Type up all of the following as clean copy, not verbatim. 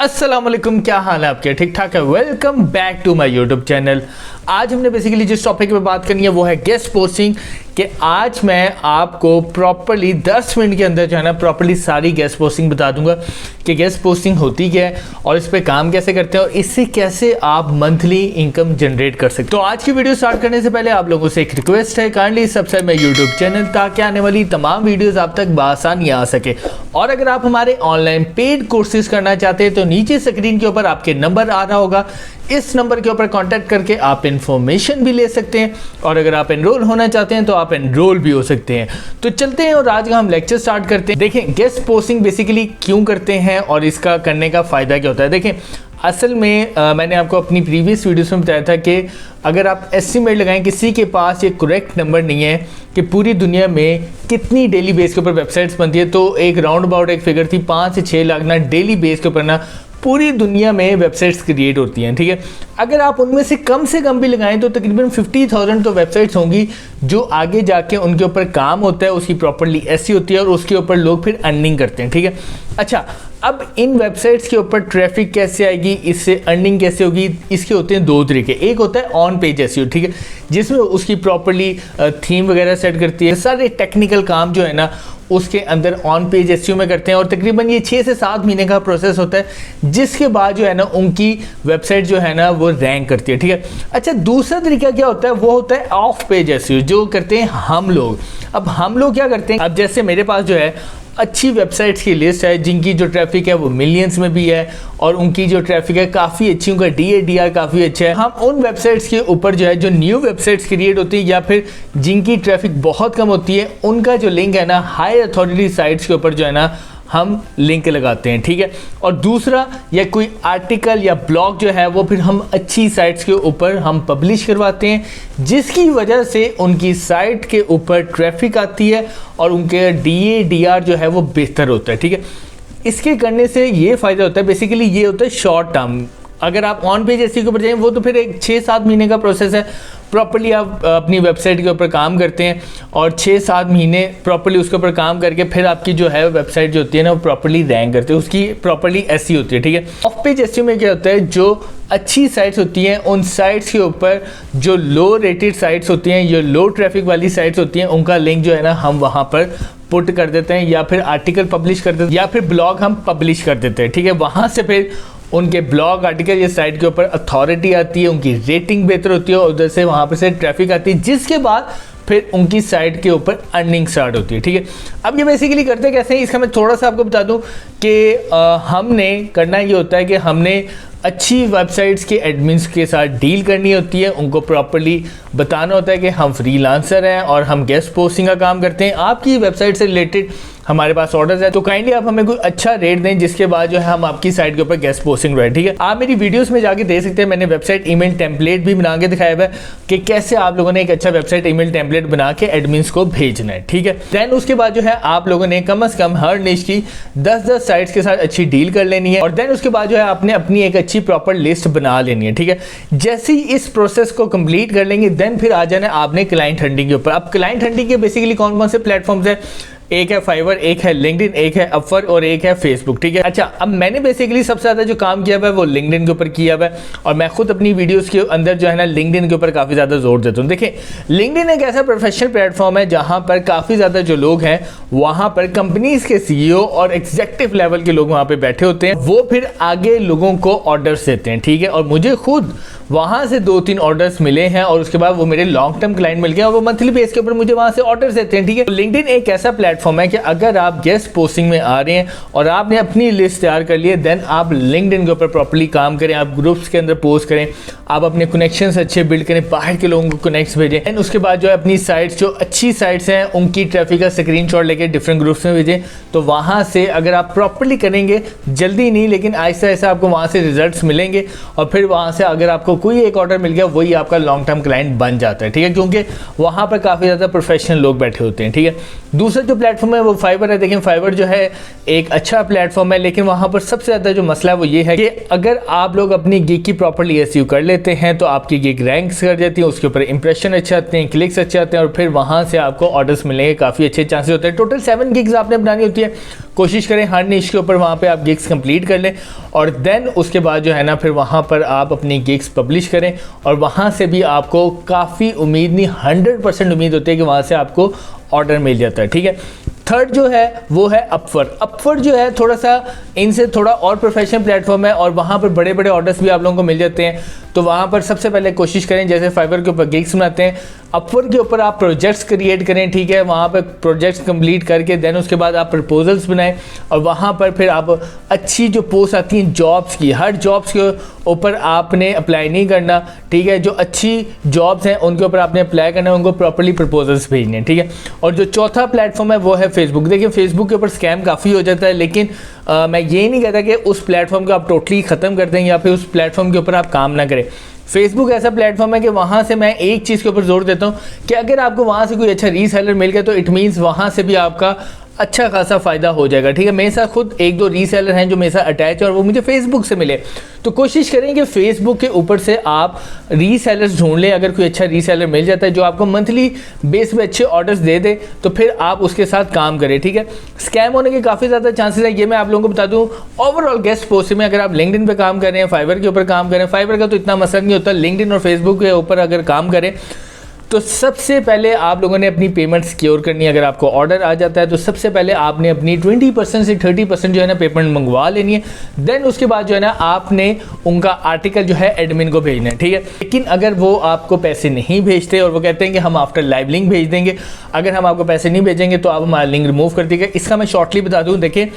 अस्सलाम वालेकुम, क्या हाल है आपके? ठीक ठाक है। Welcome back to my YouTube channel. आज हमने बेसिकली जिस टॉपिक पे बात करनी है वो है गेस्ट पोस्टिंग। कि आज मैं आपको प्रॉपर्ली 10 मिनट के अंदर जो है ना प्रॉपर्ली सारी गेस्ट पोस्टिंग बता दूंगा कि गेस्ट पोस्टिंग होती क्या है और इस पे काम कैसे करते हैं और इससे कैसे आप मंथली इनकम जनरेट कर सकते हैं। तो आज की वीडियो स्टार्ट करने से पहले आप लोगों से एक रिक्वेस्ट है, kindly subscribe my YouTube channel ताकि आने वाली तमाम वीडियोज़ आप तक बआसानी आ सके। और अगर आप हमारे ऑनलाइन पेड कोर्सेज करना चाहते हैं तो नीचे स्क्रीन के ऊपर आपके नंबर आ रहा होगा, इस नंबर के ऊपर कांटेक्ट करके आप इन्फॉर्मेशन भी ले सकते हैं और अगर आप एनरोल होना चाहते हैं तो आप एनरोल भी हो सकते हैं। तो चलते हैं और आज का हम लेक्चर स्टार्ट करते हैं। देखें गेस्ट पोस्टिंग बेसिकली क्यों करते हैं और इसका करने का फ़ायदा क्या होता है। देखें असल में मैंने आपको अपनी प्रीवियस वीडियोस में बताया था कि अगर आप एस्टिमेट लगाएं, किसी के पास ये करेक्ट नंबर नहीं है कि पूरी दुनिया में कितनी डेली बेस के ऊपर वेबसाइट्स बनती है, तो एक राउंड अबाउट एक फिगर थी 5 से 6 लाख ना डेली बेस के ऊपर ना पूरी दुनिया में वेबसाइट्स क्रिएट होती हैं। ठीक है, अगर आप उनमें से कम भी लगाएं तो तकरीबन 50,000 तो वेबसाइट्स होंगी जो आगे जाके उनके ऊपर काम होता है, उसकी प्रॉपर्ली ऐसी होती है और उसके ऊपर लोग फिर अर्निंग करते हैं। ठीक है, अच्छा अब इन वेबसाइट्स के ऊपर ट्रैफिक कैसे आएगी, इससे अर्निंग कैसे होगी, इसके होते हैं दो तरीके। एक होता है ऑन पेज एसईओ, ठीक है, जिसमें उसकी प्रॉपर्ली थीम वगैरह सेट करती है, सारे टेक्निकल काम जो है ना उसके अंदर ऑन पेज एसईओ में करते हैं और तकरीबन ये 6 से 7 महीने का प्रोसेस होता है, जिसके बाद जो है ना उनकी वेबसाइट जो है ना वो रैंक करती है। ठीक है, अच्छा दूसरा तरीका क्या होता है, वो होता है ऑफ पेज एसईओ जो करते हैं हम लोग। अब हम लोग क्या करते हैं, अब जैसे मेरे पास जो है अच्छी वेबसाइट्स की लिस्ट है जिनकी जो ट्रैफिक है वो मिलियंस में भी है और उनकी जो ट्रैफिक है काफ़ी अच्छी, उनका DADR काफ़ी अच्छा है। हम उन वेबसाइट्स के ऊपर जो है जो न्यू वेबसाइट्स क्रिएट होती है या फिर जिनकी ट्रैफिक बहुत कम होती है उनका जो लिंक है ना हाई अथॉरिटी साइट्स के ऊपर जो है ना हम लिंक लगाते हैं। ठीक है, और दूसरा या कोई आर्टिकल या ब्लॉग जो है वो फिर हम अच्छी साइट्स के ऊपर हम पब्लिश करवाते हैं जिसकी वजह से उनकी साइट के ऊपर ट्रैफिक आती है और उनके DADR जो है वो बेहतर होता है। ठीक है, इसके करने से ये फ़ायदा होता है, बेसिकली ये होता है शॉर्ट टर्म। अगर आप ऑन पेज एसईओ के ऊपर जाएं वो तो फिर एक 6-7 महीने का प्रोसेस है, प्रॉपर्ली आप अपनी वेबसाइट के ऊपर काम करते हैं और 6-7 महीने प्रॉपर्ली उसके ऊपर काम करके फिर आपकी जो है वेबसाइट जो होती है ना वो प्रॉपर्ली रैंक करते हैं, उसकी प्रॉपर्ली ऐसी होती है। ठीक है, ऑफ पेज एसईओ में क्या होता है, जो अच्छी साइट्स होती हैं उन साइट्स के ऊपर जो लो रेटेड साइट्स होती हैं, जो लो ट्रैफिक वाली साइट्स होती हैं, उनका लिंक जो है ना हम वहाँ पर पुट कर देते हैं या फिर आर्टिकल पब्लिश कर देते हैं या फिर ब्लॉग हम पब्लिश कर देते हैं। ठीक है, वहाँ से फिर उनके ब्लॉग आर्टिकल या साइट के ऊपर अथॉरिटी आती है, उनकी रेटिंग बेहतर होती है और उधर से वहाँ पर से ट्रैफिक आती है, जिसके बाद फिर उनकी साइट के ऊपर अर्निंग स्टार्ट होती है। ठीक है, अब ये बेसिकली करते कैसे हैं इसका मैं थोड़ा सा आपको बता दूं कि हमने करना ये होता है कि हमने अच्छी वेबसाइट्स के एडमिन्स के साथ डील करनी होती है, उनको प्रॉपर्ली बताना होता है कि हम फ्रीलांसर हैं और हम गेस्ट पोस्टिंग का काम करते हैं, आपकी वेबसाइट से रिलेटेड हमारे पास ऑर्डर्स है तो काइंडली आप हमें कोई अच्छा रेट दें जिसके बाद जो है हम आपकी साइट के ऊपर गेस्ट पोस्टिंग रहे। ठीक है, आप मेरी वीडियोस में जाके देख सकते हैं, मैंने वेबसाइट ईमेल टेम्पलेट भी बना के दिखाया हुआ है कि कैसे आप लोगों ने एक अच्छा वेबसाइट ईमेल टेम्पलेट बना के एडमिन्स को भेजना है। ठीक है, देन उसके बाद जो है आप लोगों ने कम से कम हर निश की 10-10 साइट्स के साथ अच्छी डील कर लेनी है और देन उसके बाद जो है आपने अपनी एक अच्छी प्रॉपर लिस्ट बना लेनी है। ठीक है, जैसे ही इस प्रोसेस को कंप्लीट कर लेंगे देन फिर आ जाना है आपने क्लाइंट हंटिंग के ऊपर। अब क्लाइंट हंटिंग के बेसिकली कौन कौन से प्लेटफॉर्म्स है, एक है फाइवर, एक है लिंक्डइन, एक है अपवर्क और एक है फेसबुक। ठीक है, अच्छा अब मैंने बेसिकली सबसे ज़्यादा जो काम किया हुआ है वो लिंक्डइन के ऊपर किया हुआ है और मैं खुद अपनी वीडियोस के अंदर जो है ना लिंक्डइन के ऊपर काफ़ी ज़्यादा जोर देता हूँ। देखिए लिंक्डइन एक ऐसा प्रोफेशनल प्लेटफॉर्म है जहाँ पर काफ़ी ज़्यादा जो लोग हैं वहाँ पर कंपनीज़ के CEO और एग्जीक्यूटिव लेवल के लोग वहाँ पर बैठे होते हैं, वो फिर आगे लोगों को ऑर्डर्स देते हैं। ठीक है, और मुझे खुद वहाँ से 2-3 ऑर्डर्स मिले हैं और उसके बाद वो मेरे लॉन्ग टर्म क्लाइंट मिल गए और वो मंथली बेस के ऊपर मुझे वहाँ से ऑर्डर्स देते हैं। ठीक है, तो लिंक्डइन एक ऐसा प्लेटफॉर्म है कि अगर आप गेस्ट पोस्टिंग में आ रहे हैं और आपने अपनी लिस्ट तैयार कर ली है देन आप लिंक्डइन के ऊपर प्रॉपर्ली काम करें, आप ग्रुप्स के अंदर पोस्ट करें, आप अपने कनेक्शंस अच्छे बिल्ड करें, बाहर के लोगों को कनेक्ट्स भेजें एंड उसके बाद जो है अपनी साइट्स जो अच्छी साइट्स हैं उनकी ट्रैफिक का स्क्रीनशॉट लेके डिफरेंट ग्रुप्स में भेजें। तो वहाँ से अगर आप प्रॉपर्ली करेंगे, जल्दी नहीं लेकिन आहिस्ता आहिस्ता आपको वहाँ से रिजल्ट्स मिलेंगे और फिर वहाँ से अगर आपको कोई एक ऑर्डर मिल गया वही आपका लॉन्ग टर्म क्लाइंट बन जाता है। ठीक है, क्योंकि वहाँ पर काफ़ी ज़्यादा प्रोफेशनल लोग बैठे होते हैं। ठीक है, दूसरा जो प्लेटफॉर्म है वो फाइवर है। देखिए फाइवर जो है एक अच्छा प्लेटफॉर्म है लेकिन वहाँ पर सबसे ज़्यादा जो मसला है वो ये है कि अगर आप लोग अपनी गिग की प्रॉपर्ली एसईओ कर लेते लेते हैं तो आपकी गिग रैंक्स कर जाती है, उसके ऊपर इंप्रेशन अच्छे आते हैं, क्लिक्स अच्छे आते हैं और फिर वहाँ से आपको ऑर्डर्स मिलने के काफ़ी अच्छे चांसेस होते हैं। टोटल 7 गिग्स आपने बनानी होती है, कोशिश करें हर निश के ऊपर वहाँ पे आप गिग्स कंप्लीट कर लें और देन उसके बाद जो है ना फिर वहाँ पर आप अपनी गिग्स पब्लिश करें और वहाँ से भी आपको काफ़ी उम्मीद नहीं 100% उम्मीद होती है कि वहाँ से आपको ऑर्डर मिल जाता है। ठीक है, थर्ड जो है वो है अपवर्क। अपवर्क जो है थोड़ा सा इनसे थोड़ा और प्रोफेशनल प्लेटफॉर्म है और वहाँ पर बड़े बड़े ऑर्डर्स भी आप लोगों को मिल जाते हैं। तो वहाँ पर सबसे पहले कोशिश करें, जैसे फाइवर के ऊपर गिग्स बनाते हैं, अपवर्क के ऊपर आप प्रोजेक्ट्स क्रिएट करें। ठीक है, वहाँ पर प्रोजेक्ट्स कंप्लीट करके देन उसके बाद आप प्रपोजल्स बनाएं और वहाँ पर फिर आप अच्छी जो पोस्ट आती हैं जॉब्स की, हर जॉब्स के ऊपर आपने अप्लाई नहीं करना। ठीक है, जो अच्छी जॉब्स हैं उनके ऊपर आपने अप्लाई करना है, उनको प्रॉपर्ली प्रपोजल्स भेजने। ठीक है, और जो चौथा प्लेटफॉर्म है वो है फेसबुक। देखिए फेसबुक के ऊपर स्कैम काफ़ी हो जाता है, लेकिन मैं ये नहीं कहता कि उस प्लेटफॉर्म को आप टोटली ख़त्म कर दें या फिर उस प्लेटफॉर्म के ऊपर आप काम ना करें। फेसबुक ऐसा प्लेटफॉर्म है कि वहाँ से मैं एक चीज़ के ऊपर जोर देता हूँ कि अगर आपको वहाँ से कोई अच्छा रीसेलर मिल गया तो इट मीन्स वहाँ से भी आपका अच्छा खासा फ़ायदा हो जाएगा। ठीक है, मेरे साथ खुद 1-2 रीसेलर हैं जो मेरे साथ अटैच है और वो मुझे फेसबुक से मिले। तो कोशिश करें कि फेसबुक के ऊपर से आप रीसेलर्स ढूंढ लें। अगर कोई अच्छा रीसेलर मिल जाता है जो आपको मंथली बेस पे अच्छे ऑर्डर्स दे दे तो फिर आप उसके साथ काम करें। ठीक है, स्कैम होने के काफ़ी ज़्यादा चांसेस है, ये मैं आप लोगों को बता दूँ। ओवरऑल गेस्ट पोस्टिंग में अगर आप लिंक्डइन पे काम कर रहे हैं, फाइवर के ऊपर काम करें, फाइवर का तो इतना मसला नहीं होता, लिंक्डइन और फेसबुक के ऊपर अगर काम करें तो सबसे पहले आप लोगों ने अपनी पेमेंट सिक्योर करनी है। अगर आपको ऑर्डर आ जाता है तो सबसे पहले आपने अपनी 20% से 30% जो है ना पेमेंट मंगवा लेनी है। देन उसके बाद जो है ना आपने उनका आर्टिकल जो है एडमिन को भेजना है। ठीक है, लेकिन अगर वो आपको पैसे नहीं भेजते और वो कहते हैं कि हम आफ्टर लाइव लिंक भेज देंगे, अगर हम आपको पैसे नहीं भेजेंगे तो आप हमारा लिंक रिमूव कर दीजिएगा। इसका मैं शॉर्टली बता दूँ, देखिए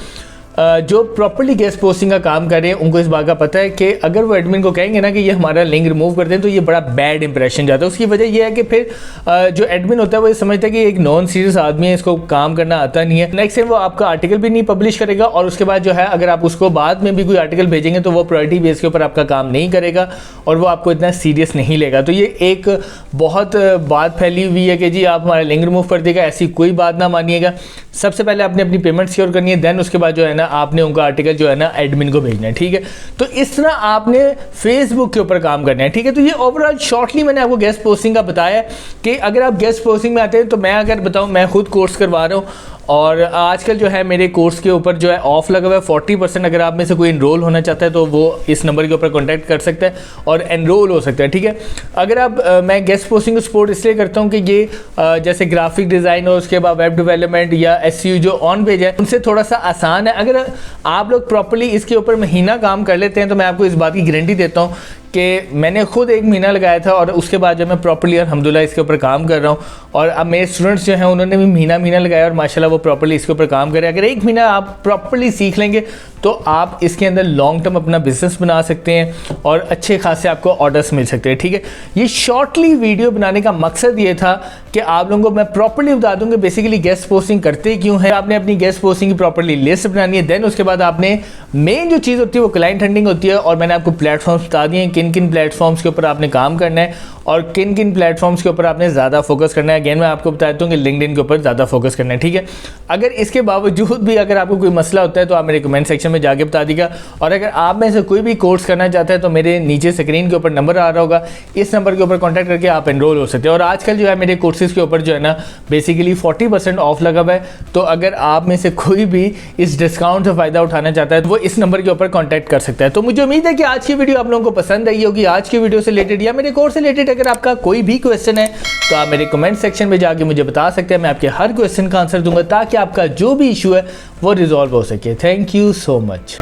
जो प्रॉपर्ली गेस्ट पोस्टिंग का काम कर रहे हैं उनको इस बात का पता है कि अगर वो एडमिन को कहेंगे ना कि ये हमारा लिंक रिमूव कर दें तो ये बड़ा बैड इंप्रेशन जाता है। उसकी वजह ये है कि फिर जो एडमिन होता है वो ये समझता है कि एक नॉन सीरियस आदमी है, इसको काम करना आता नहीं है। नेक्स्ट टाइम वो आपका आर्टिकल भी नहीं पब्लिश करेगा और उसके बाद जो है अगर आप उसको बाद में भी कोई आर्टिकल भेजेंगे तो वो प्रायोरिटी बेस के ऊपर आपका काम नहीं करेगा और वो आपको इतना सीरियस नहीं लेगा। तो ये एक बहुत बात फैली हुई है कि जी आप हमारा लिंक रिमूव कर देगा, ऐसी कोई बात ना मानिएगा। सबसे पहले आपने अपनी पेमेंट सिक्योर करनी है, देन उसके बाद जो है ना आपने उनका आर्टिकल जो है ना एडमिन को भेजना है। ठीक है, तो इस तरह आपने फेसबुक के ऊपर काम करना है। ठीक है, तो ये ओवरऑल शॉर्टली मैंने आपको गेस्ट पोस्टिंग का बताया कि अगर आप गेस्ट पोस्टिंग में आते हैं तो मैं अगर बताऊं, मैं खुद कोर्स करवा रहा हूँ और आजकल जो है मेरे कोर्स के ऊपर जो है ऑफ लगा हुआ है 40%। अगर आप में से कोई एनरोल होना चाहता है तो वो इस नंबर के ऊपर कॉन्टैक्ट कर सकता है और एनरोल हो सकता है। ठीक है, अगर आप मैं गेस्ट पोस्टिंग को सपोर्ट इसलिए करता हूँ कि ये जैसे ग्राफिक डिज़ाइन और उसके बाद वेब डेवलपमेंट या SEO जो ऑन पेज है उनसे थोड़ा सा आसान है। अगर आप लोग प्रॉपर्ली इसके ऊपर महीना काम कर लेते हैं तो मैं आपको इस बात की गारंटी देता हूँ कि मैंने खुद 1 महीना लगाया था और उसके बाद जब मैं प्रॉपर्ली अल्हम्दुलिल्लाह इसके ऊपर काम कर रहा हूँ और अब मेरे स्टूडेंट्स जो हैं उन्होंने भी महीना लगाया और माशाल्लाह वो प्रॉपर्ली इसके ऊपर काम करें। अगर 1 महीना आप प्रॉपर्ली सीख लेंगे तो आप इसके अंदर लॉन्ग टर्म अपना बिजनेस बना सकते हैं और अच्छे खासे आपको ऑर्डर्स मिल सकते हैं। ठीक है, ये शॉर्टली वीडियो बनाने का मकसद ये था कि आप लोगों को मैं प्रॉपर्ली बता दूँ कि बेसिकली गेस्ट पोस्टिंग करते क्यों है। आपने अपनी गेस्ट पोस्टिंग की प्रॉपर्ली लिस्ट बनानी है, देन उसके बाद आपने मेन जो चीज़ होती है वो क्लाइंट हंटिंग होती है और मैंने आपको प्लेटफॉर्म्स बता दिए हैं किन किन प्लेटफॉर्म्स के ऊपर आपने काम करना है और किन किन प्लेटफॉर्म्स के ऊपर आपने ज़्यादा फोकस करना है। अगेन मैं आपको बता देता हूँ कि लिंक्डइन के ऊपर ज़्यादा फोकस करना है। ठीक है, अगर इसके बावजूद भी अगर आपको कोई मसला होता है तो आप मेरे कमेंट सेक्शन में जाके बता दीजिएगा और अगर आप में से कोई भी कोर्स करना चाहता है तो मेरे नीचे स्क्रीन के ऊपर नंबर आ रहा होगा, इस नंबर के ऊपर कॉन्टैक्ट करके आप एनरोल हो सकते हैं। और आजकल जो है मेरे कोर्सेज़ के ऊपर जो है ना बेसिकली 40% ऑफ लगा हुआ है, तो अगर आप में से कोई भी इस डिस्काउंट से फ़ायदा उठाना चाहता है तो वो इस नंबर के ऊपर कॉन्टैक्ट कर सकता है। तो मुझे उम्मीद है कि आज की वीडियो आप लोगों को पसंद आई होगी। आज की वीडियो से रिलेटेड या मेरे कोर्स से रिलेटेड अगर आपका कोई भी क्वेश्चन है तो आप मेरे कमेंट सेक्शन में जाके मुझे बता सकते हैं, मैं आपके हर क्वेश्चन का आंसर दूंगा ताकि आपका जो भी इशू है वो रिजॉल्व हो सके। Thank you so much.